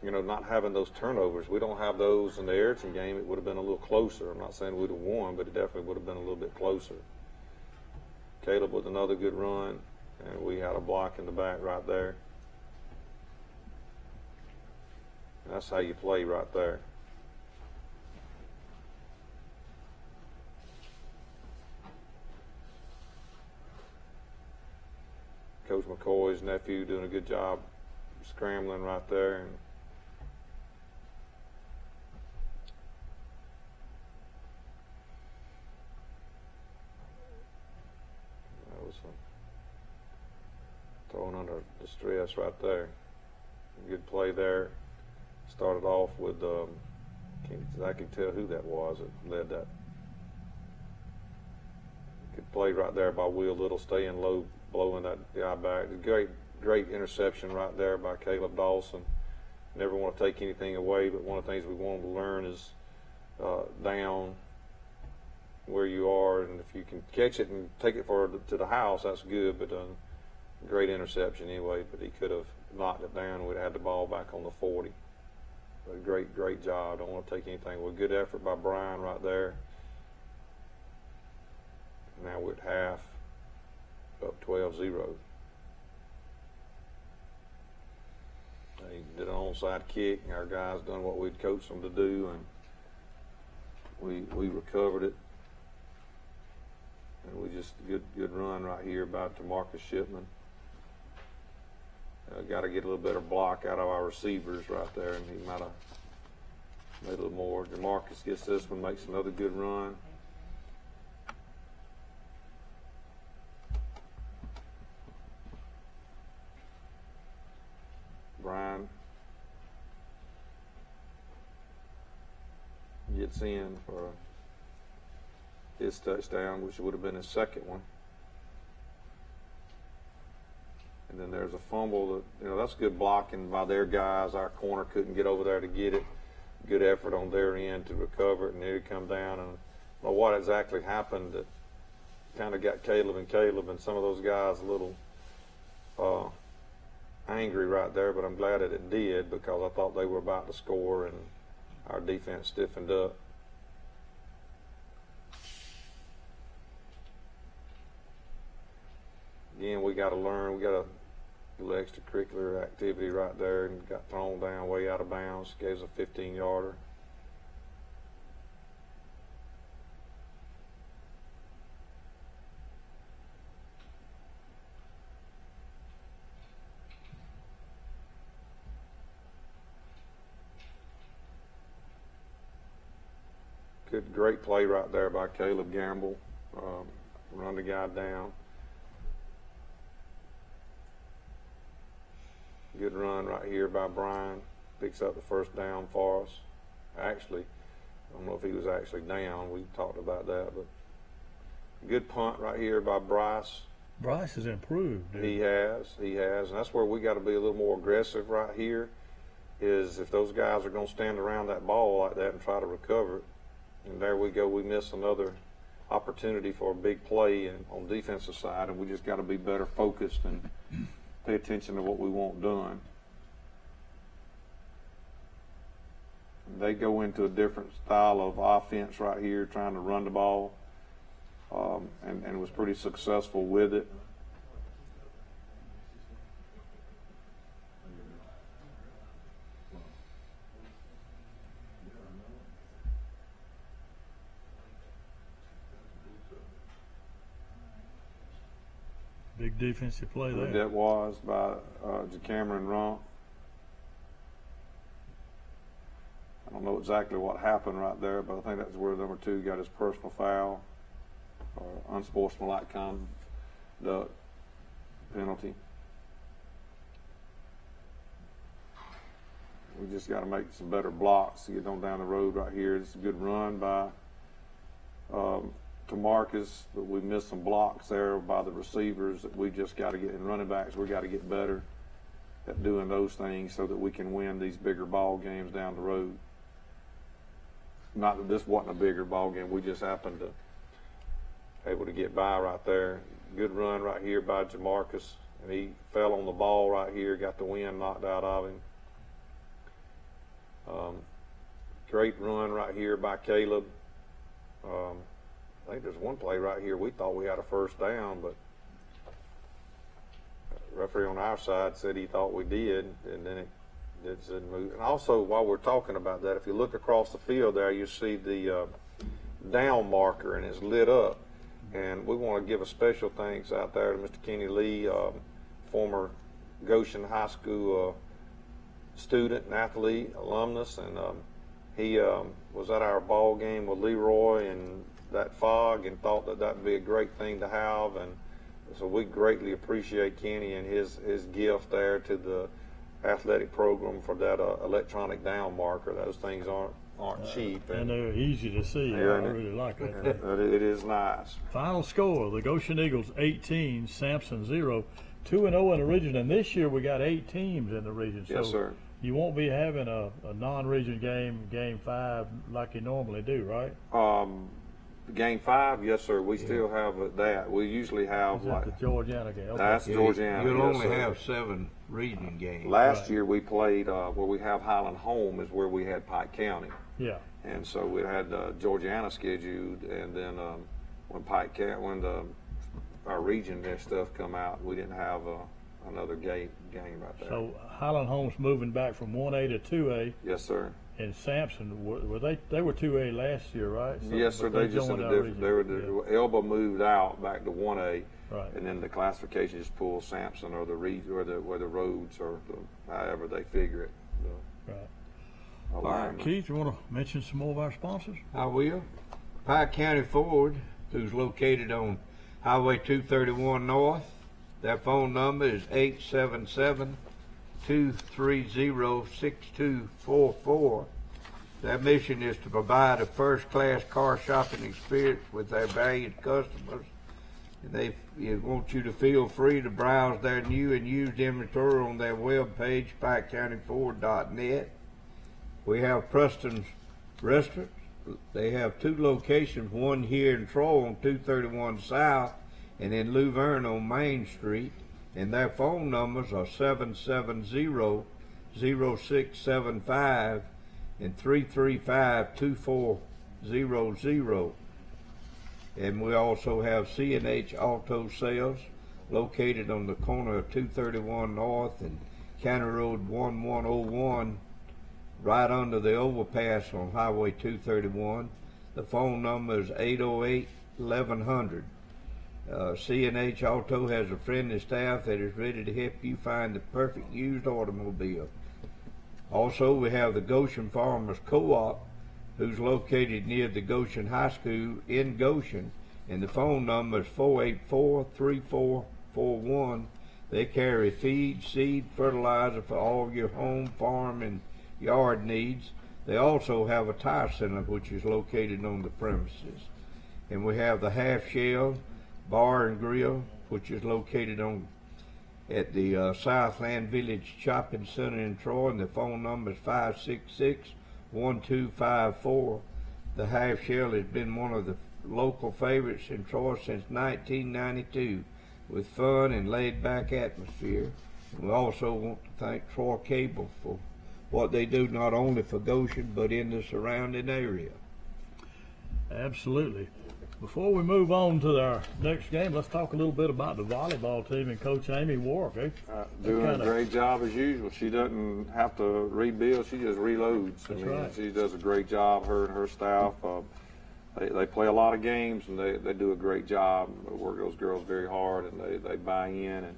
You know, not having those turnovers. We don't have those in the Ayrton game. It would have been a little closer. I'm not saying we'd have won, but it definitely would have been a little bit closer. Caleb with another good run, and we had a block in the back right there. And that's how you play right there. Coach McCoy's nephew doing a good job scrambling right there. And that was thrown under distress right there. Good play there. Started off with, can't exactly tell who that was that led that. Good play right there by Will Little, staying low, blowing that guy back. Great interception right there by Caleb Dawson. Never want to take anything away, but one of the things we want to learn is down where you are, and if you can catch it and take it to the house, that's good. But great interception anyway. But he could have knocked it down. We'd have had the ball back on the 40. But great job. Don't want to take anything away. Good effort by Brian right there. Now we're at half, up 12-0. He did an onside kick, and our guys done what we'd coached them to do, and we recovered it. And we just good run right here by DeMarcus Shipman. Got to get a little better block out of our receivers right there, and he might have made a little more. DeMarcus gets this one, makes another good run. Brian gets in for his touchdown, which would have been his second one. And then there's a fumble that, that's good blocking by their guys. Our corner couldn't get over there to get it. Good effort on their end to recover it, and there he come down. And I don't know what exactly happened that kind of got Caleb and some of those guys a little angry right there, but I'm glad that it did, because I thought they were about to score and our defense stiffened up. Again, we got to learn. We got a little extracurricular activity right there, and got thrown down way out of bounds. Gave us a 15-yarder. Great play right there by Caleb Gamble. Run the guy down. Good run right here by Brian. Picks up the first down for us. Actually, I don't know if he was actually down. We talked about that, but good punt right here by Bryce. Bryce has improved, dude. He has, and that's where we got to be a little more aggressive right here, is if those guys are going to stand around that ball like that and try to recover it. And there we go, we miss another opportunity for a big play on the defensive side, and we just got to be better focused and pay attention to what we want done. They go into a different style of offense right here, trying to run the ball. And was pretty successful with it. Big defensive play there. That was by Cameron Rump. I don't know exactly what happened right there, but I think that's where number 2 got his personal foul. Unsportsmanlike conduct penalty. We just got to make some better blocks to get on down the road right here. It's a good run by Tamarcus, but we missed some blocks there by the receivers that we just got to get in. Running backs, we got to get better at doing those things so that we can win these bigger ball games down the road. Not that this wasn't a bigger ball game, we just happened to able to get by right there. Good run right here by Jamarcus, and he fell on the ball right here, got the wind knocked out of him. Great run right here by Caleb. I think there's one play right here we thought we had a first down, but the referee on our side said he thought we did, and then it didn't move. And also, while we're talking about that, if you look across the field there, you see the down marker, and it's lit up. And we want to give a special thanks out there to Mr. Kenny Lee, former Goshen High School student and athlete, alumnus, and he was at our ball game with Leroy and that fog and thought that that'd be a great thing to have. And so we greatly appreciate Kenny and his gift there to the athletic program for that electronic down marker. Those things aren't cheap. And they're easy to see. I really like that. It is nice. Final score, the Goshen Eagles 18, Sampson 0. 2-0 in the region, and this year we got 8 teams in the region. So yes, sir. You won't be having a non-region game 5 like you normally do, right? Game 5, yes, sir. We still have that. We usually have like the Georgiana game. Okay. That's Georgiana. You'll only have 7 region games. Last year we played where we have Highland home is where we had Pike County. Yeah. And so we had Georgiana scheduled, and then when our region and stuff come out, we didn't have another game right there. So Highland Home's moving back from 1A to 2A. Yes, sir. And Sampson, were they were 2A last year, right? So, yes, sir. They just in a different. Elba moved out back to 1A, right? And then the classification just pulled Sampson or the where the roads or however they figure it. Right. All right, Keith, you want to mention some more of our sponsors? I will. Pike County Ford, who's located on Highway 231 North. Their phone number is 877-230-6244. Their mission is to provide a first-class car shopping experience with their valued customers. And they want you to feel free to browse their new and used inventory on their webpage, PikeCountyFord.net. We have Preston's Restaurants. They have 2 locations, one here in Troy on 231 South and in Luverne on Main Street. And their phone numbers are 770-0675 and 335-2400. And we also have C&H Auto Sales located on the corner of 231 North and County Road 1101, right under the overpass on Highway 231. The phone number is 808-1100. C&H Auto has a friendly staff that is ready to help you find the perfect used automobile. Also, we have the Goshen Farmers Co-op, who's located near the Goshen High School in Goshen, and the phone number is 484-3441, They carry feed, seed, fertilizer for all your home, farm, and yard needs. They also have a tire center which is located on the premises. And we have the Half Shell Bar and Grill, which is located at the Southland Village Shopping Center in Troy, and the phone number is 566-1254. The Half Shell has been one of the local favorites in Troy since 1992, with fun and laid-back atmosphere. And we also want to thank Troy Cable for what they do not only for Goshen but in the surrounding area. Absolutely. Before we move on to our next game, let's talk a little bit about the volleyball team and Coach Amy Warwick. Doing a great job as usual. She doesn't have to rebuild; she just reloads. That's right. She does a great job. Her and her staff. They play a lot of games and they do a great job. They work those girls very hard and they buy in. And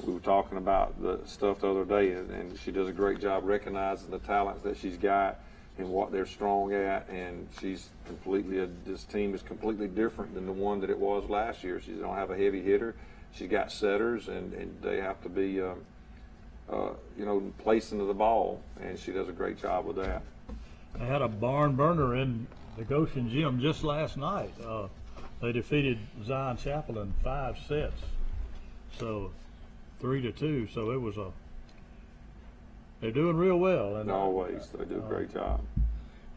we were talking about the stuff the other day, and she does a great job recognizing the talents that she's got and what they're strong at, and she's this team is completely different than the one that it was last year. She don't have a heavy hitter. She got setters, and they have to be, placed into the ball, and she does a great job with that. I had a barn burner in the Goshen gym just last night. They defeated Zion Chapel in 5 sets, so 3-2. So it was they're doing real well. And always, they do a great job.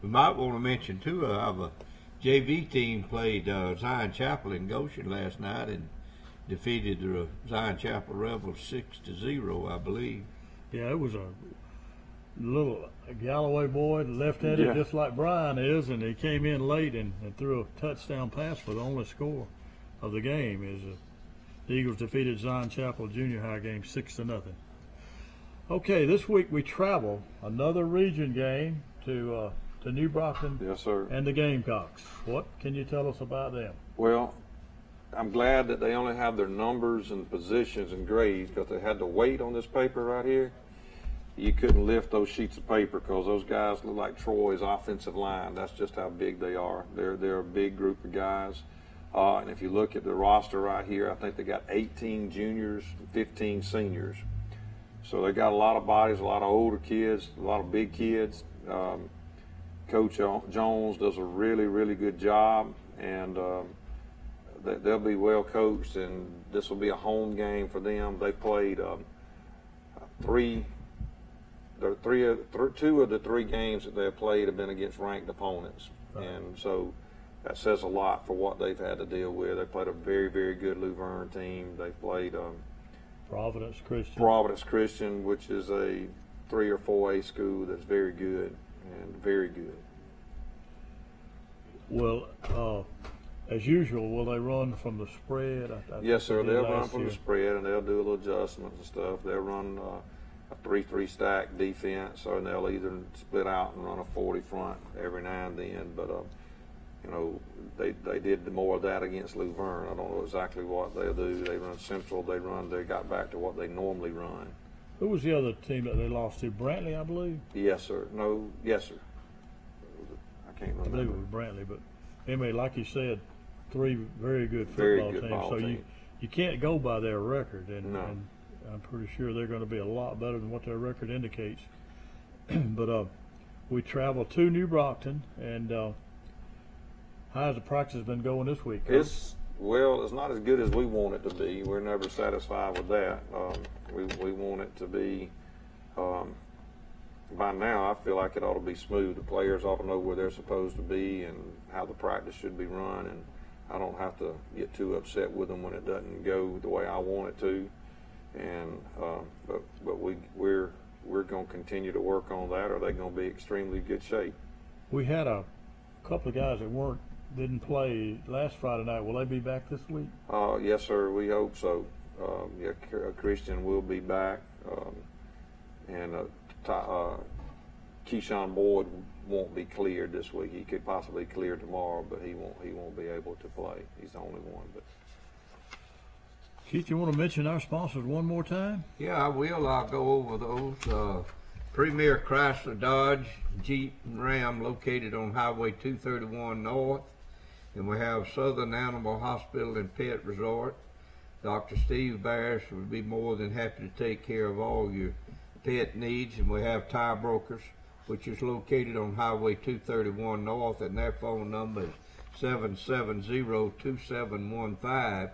We might want to mention too, our JV team played Zion Chapel in Goshen last night and defeated the Zion Chapel Rebels 6-0, I believe. Yeah, it was a little Galloway boy, left-handed, just like Brian is, and he came in late and threw a touchdown pass for the only score of the game. The Eagles defeated Zion Chapel Junior High game 6-0. Okay, this week we travel another region game to New Brockton. Yes, sir. And the Gamecocks. What can you tell us about them? Well, I'm glad that they only have their numbers and positions and grades, because they had to wait on this paper right here. You couldn't lift those sheets of paper because those guys look like Troy's offensive line. That's just how big they are. They're a big group of guys. And if you look at the roster right here, I think they got 18 juniors, 15 seniors. So they got a lot of bodies, a lot of older kids, a lot of big kids. Coach Jones does a really, really good job, and they'll be well coached, and this will be a home game for them. They played two of the 3 games that they've played have been against ranked opponents, and so that says a lot for what they've had to deal with. They played a very, very good Luverne team. They played Providence Christian, which is a 3 or 4A school that's very good and very good. Well, as usual, will they run from the spread? Yes, sir. They'll run from the spread, and they'll do a little adjustments and stuff. They'll run a 3-3 stack defense, or they'll either split out and run a 40 front every now and then. But they did more of that against Luverne. I don't know exactly what they'll do. They run Central. They got back to what they normally run. Who was the other team that they lost to? Brantley, I believe. Yes, sir. Yes, sir. I can't remember. I believe it was Brantley, but anyway, like you said, 3 very good football teams. So you can't go by their record, and I'm pretty sure they're going to be a lot better than what their record indicates. But we travel to New Brockton, and how's the practice been going this week? It's not as good as we want it to be. We're never satisfied with that. We want it to be, by now I feel like it ought to be smooth. The players ought to know where they're supposed to be and how the practice should be run, and I don't have to get too upset with them when it doesn't go the way I want it to. And but we're going to continue to work on that, or they're going to be extremely good shape. We had a couple of guys that didn't play last Friday night. Will they be back this week? Yes, sir. We hope so. Christian will be back, and Keyshawn Boyd won't be cleared this week. He could possibly clear tomorrow, but he won't be able to play. He's the only one. But Keith, you want to mention our sponsors one more time? Yeah, I will. I'll go over those. Premier Chrysler Dodge Jeep and Ram, located on Highway 231 North. And we have Southern Animal Hospital and Pet Resort. Dr. Steve Barris would be more than happy to take care of all your pet needs. And we have Tire Brokers, which is located on Highway 231 North, and their phone number is 770-2715.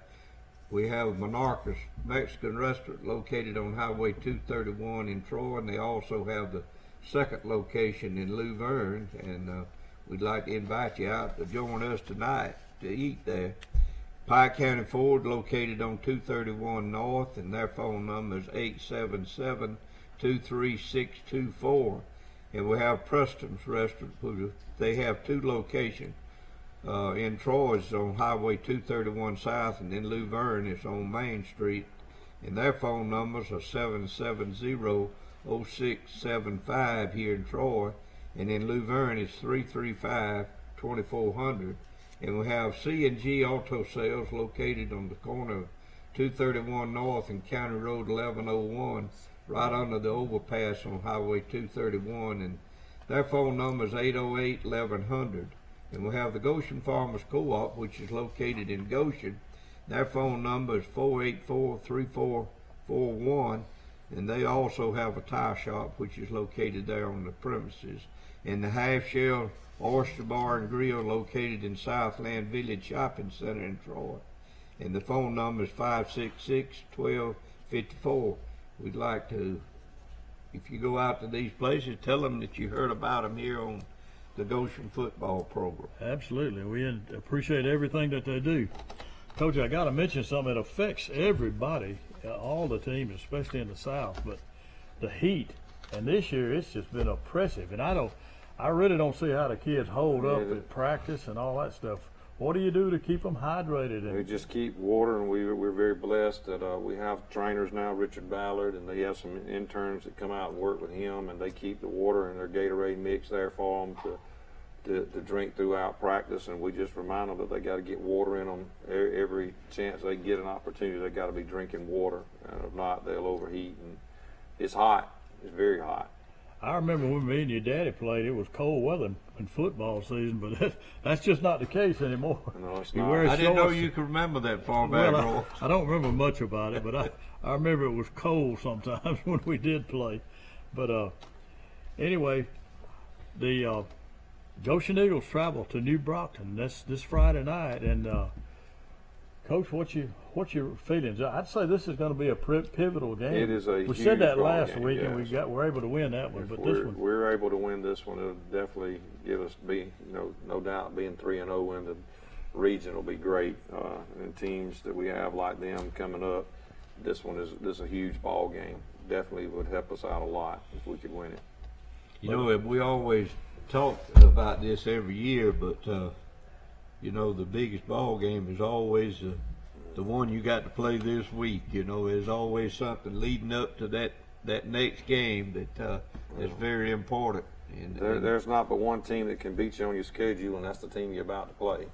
We have Monarchus Mexican Restaurant located on Highway 231 in Troy, and they also have the second location in Luverne, and we'd like to invite you out to join us tonight to eat there. Pike County Ford located on 231 North, and their phone number is 877-23624. And we have Preston's Restaurant. They have two locations. In Troy it's on Highway 231 South, and in Luverne it's on Main Street. And their phone numbers are 770-0675 here in Troy, and in Luverne it's 335-2400. And we have C&G Auto Sales located on the corner of 231 North and County Road 1101, right under the overpass on Highway 231, and their phone number is 808-1100. And we have the Goshen Farmers Co-op, which is located in Goshen. Their phone number is 484-3441, and they also have a tire shop, which is located there on the premises. And the Half Shell Oyster Bar and Grill located in Southland Village Shopping Center in Troy. And the phone number is 566-1254. We'd like to, if you go out to these places, tell them that you heard about them here on the Goshen football program. Absolutely. We appreciate everything that they do. Coach, I got to mention something that affects everybody, all the teams, especially in the South, but the heat. And this year it's just been oppressive. And I really don't see how the kids hold up at practice and all that stuff. What do you do to keep them hydrated? We just keep water, and we're very blessed that we have trainers now, Richard Ballard, and they have some interns that come out and work with him, and they keep the water in their Gatorade mix there for them to drink throughout practice. And we just remind them that they got to get water in them every chance they get an opportunity. They got to be drinking water, and if not, they'll overheat. And it's hot. It's very hot. I remember when me and your daddy played, it was cold weather in football season, but that's just not the case anymore. No, it's not. I didn't know you could remember that far back. Well, I don't remember much about it, but I remember it was cold sometimes when we did play. But anyway, the Goshen Eagles travel to New Brockton. That's this Friday night. And Coach, what's your feelings? I'd say this is going to be a pivotal game. It is a We huge said that ball last game, week, yes. and we're able to win that one. If But this one, we're able to win this one, it'll definitely give us no doubt being 3-0 in the region will be great. And teams that we have like them coming up, this is a huge ball game. Definitely would help us out a lot if we could win it. You know, we always talk about this every year, but you know, the biggest ball game is always the one you got to play this week. You know, there's always something leading up to that next game that is very important. And there's not but one team that can beat you on your schedule, and that's the team you're about to play.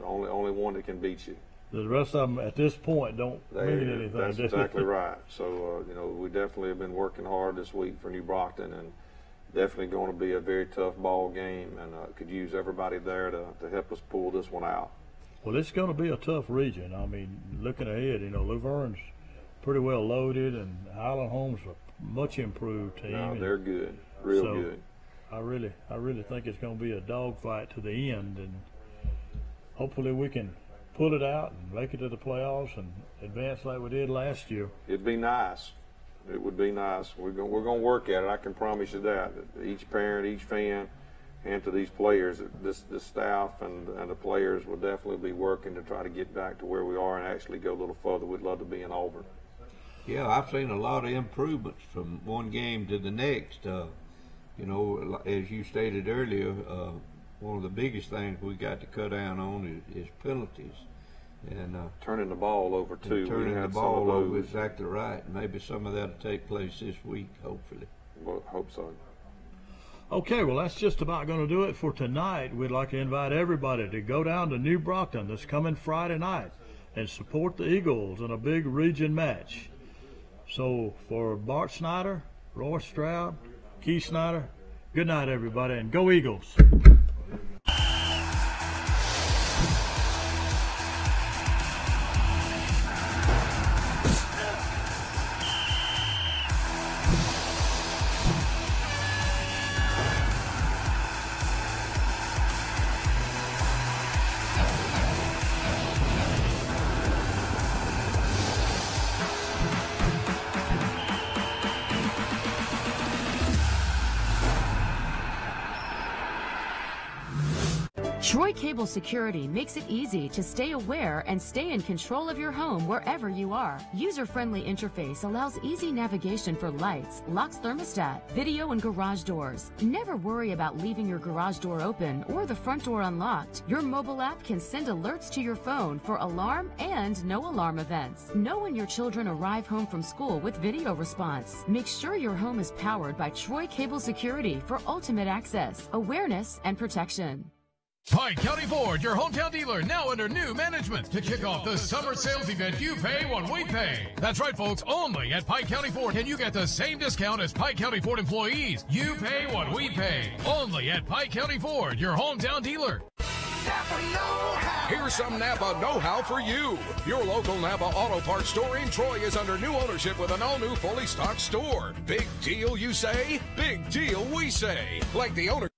only one that can beat you. The rest of them at this point don't mean anything. That's exactly right. So, you know, we definitely have been working hard this week for New Brockton, and definitely going to be a very tough ball game, and could use everybody there to help us pull this one out. Well, it's going to be a tough region. I mean, looking ahead, you know, Luverne's pretty well loaded, and Highland Home's a much improved team. No, they're good, real good. I really think it's going to be a dogfight to the end, and hopefully we can pull it out and make it to the playoffs and advance like we did last year. It'd be nice. It would be nice. We're going to work at it. I can promise you that. Each parent, each fan, and to these players, this staff and the players will definitely be working to try to get back to where we are and actually go a little further. We'd love to be in Auburn. Yeah, I've seen a lot of improvements from one game to the next. You know, as you stated earlier, one of the biggest things we got to cut down on is penalties. And turning the ball over too. Turning the ball over, exactly right. Maybe some of that will take place this week, hopefully. Well, hope so. Okay, well, that's just about going to do it for tonight. We'd like to invite everybody to go down to New Brockton this coming Friday night and support the Eagles in a big region match. So for Bart Snyder, Roy Stroud, Keith Snyder, good night, everybody, and go Eagles. Troy Cable Security makes it easy to stay aware and stay in control of your home wherever you are. User-friendly interface allows easy navigation for lights, locks thermostat, video, and garage doors. Never worry about leaving your garage door open or the front door unlocked. Your mobile app can send alerts to your phone for alarm and no alarm events. Know when your children arrive home from school with video response. Make sure your home is powered by Troy Cable Security for ultimate access, awareness, and protection. Pike County Ford, your hometown dealer, now under new management. To kick off the summer sales event, you pay what we pay. That's right, folks, only at Pike County Ford can you get the same discount as Pike County Ford employees. You pay what we pay. Only at Pike County Ford, your hometown dealer. Napa know-how. Here's some Napa know-how for you. Your local Napa Auto Parts store in Troy is under new ownership with an all-new fully stocked store. Big deal, you say? Big deal, we say. Like the owner...